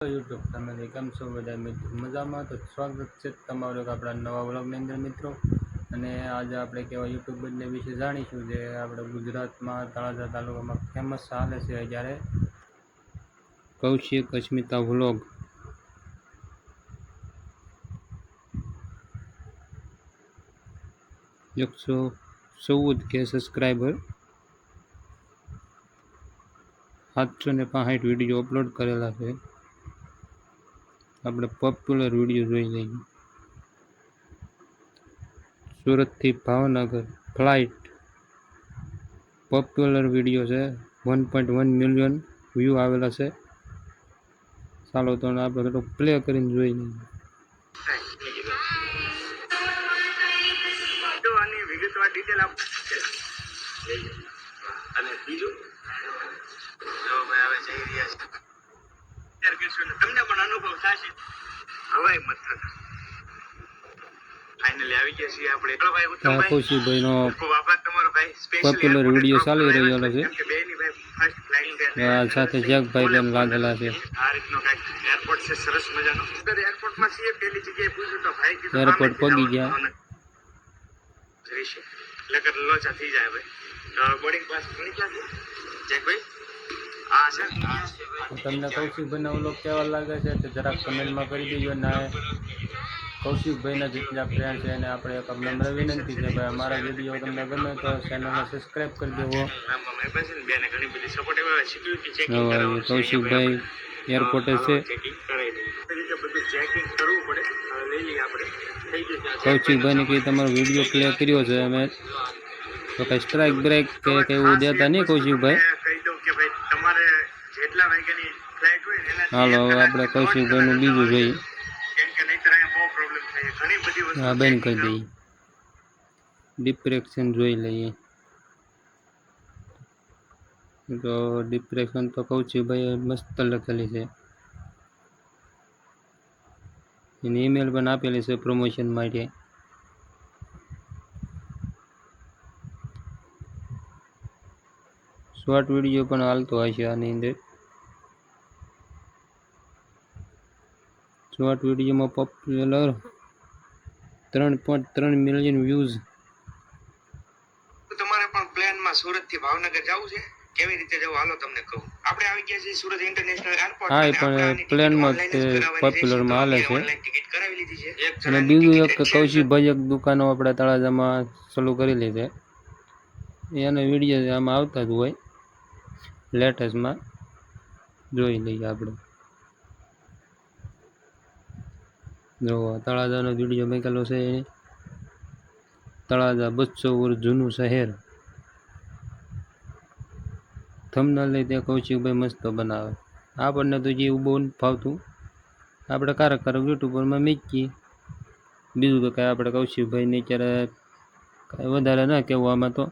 YouTube family કેમ છો બધા મિત્રો મજામાં? તો સ્વાગત છે તમારું આપણા નવા વ્લોગની અંદર મિત્રો. અને આજે આપણે કેવા યુટ્યુબ બંને વિશે જાણીશું જે આપણે ગુજરાતમાં તળાજા તાલુકામાં ફેમસ ચાલે છે જ્યારે Kaushik Asmita vlog. 114K subscriber, 765 video upload કરેલા છે. આપણે પોપ્યુલર વિડીયો જોઈ લઈએ. સુરતથી ભાવનગર ફ્લાઇટ પોપ્યુલર વિડીયો છે. 1.1 મિલિયન વ્યૂ આવેલા છે. ચાલો તો આપણે થોડુંક પ્લે કરીને જોઈ લઈએ. વિગતવાર ડિટેલ આપ અને બીજું જો ભાઈ હવે જઈ રહ્યા છે ત્યારે કહેશો ને તમને પણ અનુભવ થશે. હવાઈ મત થતા ફાઇનલી આવી ગયા છીએ આપણે. ભાઈ ઉત્તમભાઈ કૌશિકભાઈનો ખૂબ આભાર તમારો ભાઈ. પોપ્યુલર વિડીયો ચાલી રહ્યો છે. કે બેની ભાઈ ફર્સ્ટ ફ્લાઇટ સાથે જગભાઈ પણ લાગેલા છે. આ રીતનો કાંઈક એરપોર્ટ છે સરસ મજાનો. એરપોર્ટમાં છીએ પેલી જગ્યાએ પૂછ્યું તો ભાઈ કીધું એરપોર્ટ પગી ગયા લગર લોચા થઈ જાય ભાઈ. બોર્ડિંગ પાસ મળી ગયા છે જગભાઈ? હા સર. તમને કૌશિકભાઈના વ્લોગ કેવા લાગે છે તો જરાક કમેન્ટમાં કરી દેજો. અને કૌશિકભાઈના જેટલા ફ્રેન્ડ છે એને આપણે એક નમ્ર વિનંતી છે ભાઈ અમારા વિડીયો તમને ગમે તો ચેનલને સબસ્ક્રાઈબ કરી દેવો. કૌશિકભાઈ એરપોર્ટે છે. કૌશિકભાઈને કે તમારો વિડીયો પ્લે કર્યો છે અમે તો કઈ સ્ટ્રાઇક બ્રેક કે એવું દેતા નહીં કૌશિકભાઈ. હાલો હવે આપણે કૌશિકભાઈનું બીજું જોઈએ. હા બંધ કરી દઈએ. ડિપ્રેશન જોઈ લઈએ. તો ડિપ્રેશન તો કૌશિકભાઈ મસ્ત લખેલી છે. એની ઈમેલ પણ આપેલી છે પ્રમોશન માટે. શોર્ટ વિડીયો પણ હાલતો હશે આની અંદર. શોર્ટ વિડીયોમાં પોપ્યુલર 3.3 મિલિયન વ્યૂઝ. તમારે પણ પ્લેનમાં સુરત થી ભાવનગર જવું છે? કેવી રીતે જવું હાલો તમને કહું. આપણે આવી ગયા છીએ સુરત ઇન્ટરનેશનલ એરપોર્ટ. હા પણ પ્લેનમાં પોપ્યુલરમાં હાલે છે. ટિકિટ કરાવી લીધી છે. અને બીજું એક કૌશિકભાઈ એક દુકાનો આપણે તળાજામાં ચાલુ કરી લીધી. એનો વિડીયો આમાં આવતા જ હોય લેટેસ્ટમાં. જોઈ લઈએ આપણે. જો તળાજાનો વિડીયો મૂકેલો છે. તળાજા 200 વર્ષ જૂનું શહેર. થંબનેલ લઈ ત્યાં કૌશિકભાઈ મસ્ત બનાવે. આપણને તો જે બહુ ફાવતું આપણે કારક યુટ્યુબરમાં મૂકીએ. બીજું તો કાંઈ આપણે કૌશિકભાઈને અત્યારે કાંઈ વધારે ના કહેવું આમાં તો.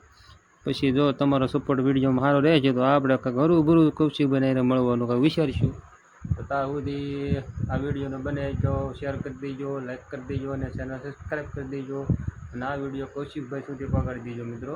પછી જો તમારો સપોર્ટ વિડીયોમાં સારો રહે છે તો આપણે કાંઈક હરું ભરું કૌશિકભાઈને મળવાનું કાંઈ વિચારીશું. તો ત્યાં સુધી આ વિડીયોને બને તો શેર કરી દેજો, લાઈક કરી દેજો અને ચેનલ સબસ્ક્રાઈબ કરી દેજો. અને આ વિડીયો કૌશિકભાઈ સુધી પહોંચાડી દેજો મિત્રો.